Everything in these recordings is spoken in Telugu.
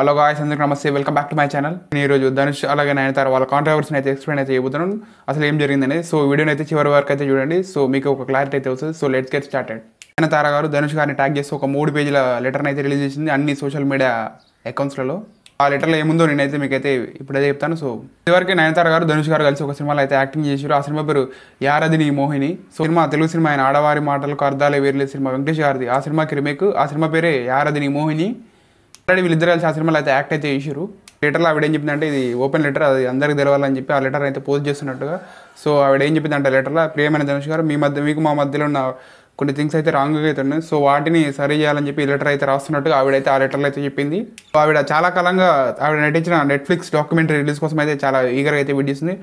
హలో గాయ్స్, అందరికీ నమస్తే. Welcome back to my channel. నేను ఈరోజు ధనుష్ అలాగే నయనతార వాళ్ళ కాంట్రవర్సీని అయితే ఎక్స్ప్లెయిన్ అయితే చేయబోతున్నాను. అసలు ఏం జరిగిందని. సో వీడియోని అయితే చివరి వరకు అయితే చూడండి. సో మీకు ఒక క్లారిటీ అయితే వస్తుంది. So let's get started. Nayanthara గారు ధనుష్ గారిని ట్యాగ్ చేసి ఒక 3 పేజీల లెటర్ని అయితే రిలీజ్ చేసింది అన్ని సోషల్ మీడియా అకౌంట్స్లలో. ఆ లెటర్లో ఏముందో నేనైతే మీకైతే ఇప్పుడైతే చెప్తాను. సో ఇదివరకు నయనతార గారు ధనుష్ గారు కలిసి ఒక సినిమాలో అయితే యాక్టింగ్ చేశారు. ఆ సినిమా పేరు Yaaradini Mohini. So cinema Telugu cinema ఆయన ఆడవారి మాటలకు అర్థాలే వేర్లే సినిమా వెంకటేష్ గారిది. ఆ సినిమాకి రిమేక్. ఆ సినిమా పేరే యారదిని మోహిని. ఆల్రెడీ వీళ్ళిద్దరు కలిసి ఆ సినిమాలో అయితే యాక్ట్ అయితే చేశారు. లెటర్లో ఆవిడ ఏం చెప్పిందంటే ఇది ఓపెన్ లెటర్, అది అందరికి తెలవాలని చెప్పి ఆ లెటర్ అయితే పోస్ట్ చేస్తున్నట్టుగా. సో ఆవిడ ఏం చెప్పిందంటే లెటర్లో, ప్రియమైన ధనుష్ గారు, మీకు మా మధ్యలో ఉన్న కొన్ని థింగ్స్ అయితే రాంగ్గా అయితే ఉన్నాయి. సో వాటిని సరి చేయాలని చెప్పి ఈ లెటర్ అయితే రాస్తున్నట్టుగా ఆవిడైతే ఆ లెటర్లో అయితే చెప్పింది. సో ఆవిడ చాలా కాలంగా ఆవిడ నటించిన నెట్ఫ్లిక్స్ డాక్యుమెంటరీ రిలీజ్ కోసం అయితే చాలా ఈగర్గా అయితే వెయిట్ చేస్తుంది.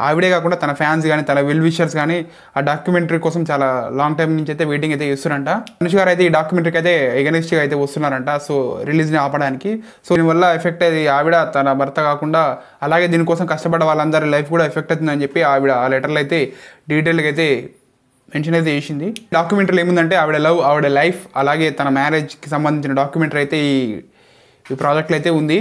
ఆవిడే కాకుండా తన ఫ్యాన్స్ కానీ తన వెల్ విషర్స్ కానీ ఆ డాక్యుమెంటరీ కోసం చాలా లాంగ్ టైం నుంచి అయితే వెయిటింగ్ అయితే చేస్తున్నారంట. ధనుష్ గారు అయితే ఈ డాక్యుమెంటరీకి అయితే ఎగనెస్ట్గా అయితే వస్తున్నారంట. సో రిలీజ్ని ఆపడానికి. సో దీనివల్ల ఎఫెక్ట్ అది ఆవిడ తన భర్త కాకుండా అలాగే దీనికోసం కష్టపడ్డ వాళ్ళందరి లైఫ్ కూడా ఎఫెక్ట్ అవుతుందని చెప్పి ఆవిడ ఆ లెటర్లో అయితే డీటెయిల్గా అయితే మెన్షన్ అయితే చేసింది. డాక్యుమెంటరీలో ఏముందంటే ఆవిడ లైఫ్ అలాగే తన మ్యారేజ్కి సంబంధించిన డాక్యుమెంటరీ అయితే ఈ ప్రాజెక్ట్లో అయితే ఉంది.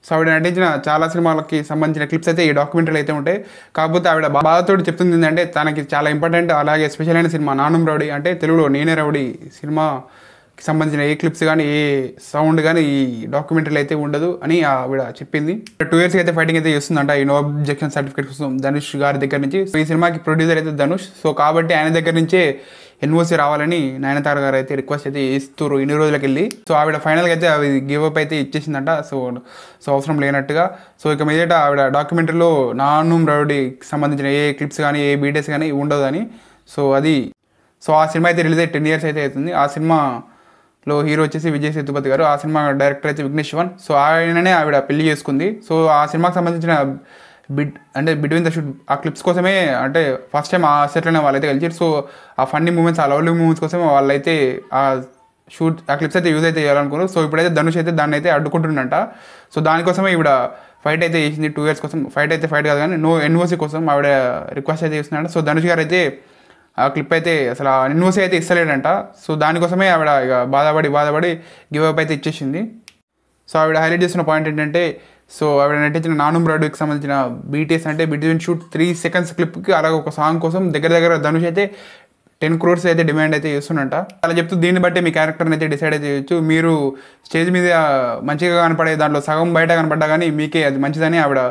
సో ఆవిడ నటించిన చాలా సినిమాలకి సంబంధించిన క్లిప్స్ అయితే ఈ డాక్యుమెంటరీలు అయితే ఉంటాయి. కాకపోతే ఆవిడ బాధతోటి చెప్తుంది ఏంటంటే తనకి చాలా ఇంపార్టెంట్ అలాగే స్పెషల్ అయిన సినిమా నానుం రౌడీ, అంటే తెలుగులో నేనే రౌడీ సినిమాకి సంబంధించిన ఏ క్లిప్స్ కానీ ఏ సౌండ్ కానీ ఈ డాక్యుమెంటరీలో అయితే ఉండదు అని ఆవిడ చెప్పింది. 2 years అయితే ఫైటింగ్ అయితే చేస్తుందంట ఈ నో అబ్జెక్షన్ సర్టిఫికేట్ కోసం ధనుష్ గారి దగ్గర నుంచి. సో ఈ సినిమాకి ప్రొడ్యూసర్ అయితే ధనుష్. సో కాబట్టి ఆయన దగ్గర నుంచే NOC రావాలని నయనతార గారు అయితే రిక్వెస్ట్ అయితే ఇస్తారు ఇన్ని రోజులకి వెళ్ళి. సో ఆవిడ ఫైనల్గా అయితే అవి గివ్ అప్ అయితే ఇచ్చేసిందంట. సో అవసరం లేనట్టుగా. సో ఇక మీదట ఆవిడ డాక్యుమెంటరీలో నానుం రౌడీకి సంబంధించిన ఏ క్లిప్స్ కానీ ఏ బీటెస్ కానీ ఉండదని. సో ఆ సినిమా అయితే రిలీజ్ అయ్యి 10 years అయితే అవుతుంది. ఆ సినిమాలో హీరో వచ్చేసి విజయ్ సేతుపతి గారు, ఆ సినిమా డైరెక్టర్ అయితే విఘ్నేష్ శివన్. సో ఆయననే ఆవిడ పెళ్లి చేసుకుంది. సో ఆ సినిమాకి సంబంధించిన బిట్వీన్ ద షూట్ ఆ క్లిప్స్ కోసమే, అంటే ఫస్ట్ టైం ఆ సెట్లోనే వాళ్ళైతే కలిసి. సో ఆ ఫన్నీ మూమెంట్స్, ఆ లవ్లీ మూమెంట్స్ కోసమే వాళ్ళైతే ఆ క్లిప్స్ అయితే యూజ్ అయితే చేయాలనుకున్నారు. సో ఇప్పుడైతే ధనుష్ అయితే దాన్ని అయితే అడ్డుకుంటుండంట. సో దానికోసమే ఈవిడ ఫైట్ అయితే చేసింది 2 years కోసం. ఫైట్ కాదు కానీ NOC కోసం ఆవిడ రిక్వెస్ట్ అయితే చేస్తున్నాడు. సో ధనుష్ గారు అయితే ఆ క్లిప్ అయితే అసలు ఆ NOC అయితే ఇస్తలేడంట. సో దానికోసమే ఆవిడ ఇక బాధపడి గివ్ అప్ అయితే ఇచ్చేసింది. సో ఆవిడ హైలైట్ చేసిన పాయింట్ ఏంటంటే, సో ఆవిడ నటించిన నానుం రౌడీకి సంబంధించిన BTS అంటే బిట్వీన్ షూట్ 3 seconds క్లిప్కి అలాగే ఒక సాంగ్ కోసం దగ్గర ధనుష్ అయితే 10 crores అయితే డిమాండ్ అయితే చేస్తున్నట్ట. అలా చెప్తూ దీన్ని బట్టి మీ క్యారెక్టర్ని అయితే డిసైడ్ అయితే చేయొచ్చు. మీరు స్టేజ్ మీద మంచిగా కనపడే దాంట్లో సగం బయట కనపడ్డా కానీ మీకే అది మంచిదని ఆవిడ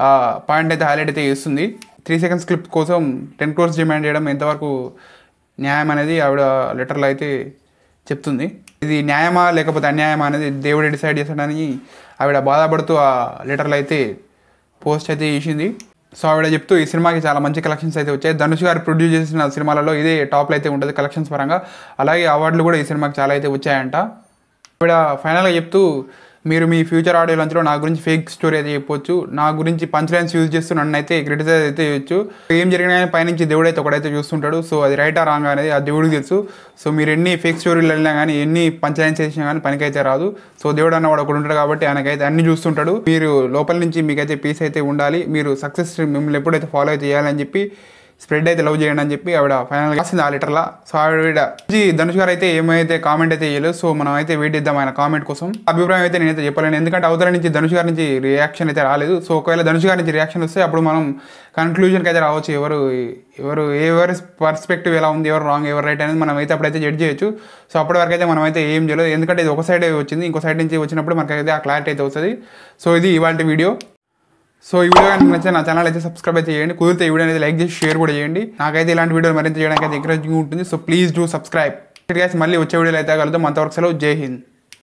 ఆ పాయింట్ అయితే హైలైట్ అయితే చేస్తుంది. 3 seconds క్లిప్ కోసం 10 crores డిమాండ్ చేయడం ఎంతవరకు న్యాయం అనేది ఆవిడ లెటర్లో అయితే చెప్తుంది. ఇది న్యాయమా లేకపోతే అన్యాయమా అనేది దేవుడే డిసైడ్ చేస్తాడని ఆవిడ బాధపడుతూ ఆ లెటర్లో అయితే పోస్ట్ అయితే చేసింది. సో ఆవిడ చెప్తూ ఈ సినిమాకి చాలా మంచి కలెక్షన్స్ అయితే వచ్చాయి. ధనుష్ గారు ప్రొడ్యూస్ చేసిన సినిమాలలో ఇదే టాప్లో అయితే ఉంటుంది కలెక్షన్స్ పరంగా. అలాగే అవార్డులు కూడా ఈ సినిమాకి చాలా అయితే వచ్చాయంట. ఆవిడ ఫైనల్గా చెప్తూ, మీరు మీ ఫ్యూచర్ ఆడియో లంచ్లో నా గురించి ఫేక్ స్టోరీ అయితే చెప్పొచ్చు, నా గురించి పంచ్ లైన్స్ యూజ్ చేస్తూ నన్ను అయితే క్రిటిసైజ్ అయితే చేయొచ్చు. ఏం జరిగినా కానీ పైనుంచి దేవుడు అయితే ఒకడైతే చూస్తుంటాడు. సో అది రైటా రాంగ్ అనేది ఆ దేవుడికి తెలుసు. సో మీరు ఎన్ని ఫేక్ స్టోరీలు వెళ్ళినా కానీ ఎన్ని పంచ్ లైన్స్ వేసినా కానీ పనికైతే రాదు. సో దేవుడు అన్నవాడు ఒకడు ఉంటాడు కాబట్టి ఆయనకైతే అన్ని చూస్తుంటాడు. మీరు లోపల నుంచి మీకైతే పీస్ అయితే ఉండాలి, మీరు సక్సెస్ మిమ్మల్ని ఎప్పుడైతే ఫాలో అయితే చేయాలని చెప్పి స్ప్రెడ్ అయితే లవ్ చేయండి అని చెప్పి ఆవిడ ఫైనల్గా రాసింది ఆ లెటర్లో. సో ఆవిడ ధనుష్ గారు అయితే ఏమైతే కామెంట్ అయితే చేయలేదు. సో మనం అయితే వెయిట్ చేద్దాం ఆయన కామెంట్ కోసం. అభిప్రాయం అయితే నేనైతే చెప్పలేను, ఎందుకంటే అవతల నుంచి ధనుష్ గారి నుంచి రియాక్షన్ అయితే రాలేదు. సో ఒకవేళ ధనుష్ గారి నుంచి రియాక్షన్ వస్తే అప్పుడు మనం కన్క్లూజన్కి అయితే రావచ్చు. ఎవరి పర్స్పెక్టివ్ ఎలా ఉంది, ఎవరు రాంగ్ ఎవరు రైట్ అనేది మనం అయితే అప్పుడైతే జడ్జ్ చేయొచ్చు. సో అప్పటి వరకు అయితే మనం అయితే ఏం చేయలేదు, ఎందుకంటే ఇది ఒక సైడ్ వచ్చింది. ఇంకో సైడ్ నుంచి వచ్చినప్పుడు మనకైతే ఆ క్లారిటీ అయితే వస్తుంది. సో ఇది ఇవాళ వీడియో. సో ఈ వీడియో కనుక నచ్చితే నా ఛానల్ అయితే సబ్స్క్రైబ్ అయితే చేయండి. కుదిరితే ఈ వీడియో అనేది లైక్ చేసి షేర్ కూడా చేయండి. నాకైతే ఇలాంటి వీడియోలు మరింత చేయడానికి అయితే ఎంకరేజింగ్ ఉంటుంది. So please do subscribe. మళ్ళీ వచ్చే వీడియోలు అయితే కలుద్దాం. అంతవరకు సెలవు. జై హింద్.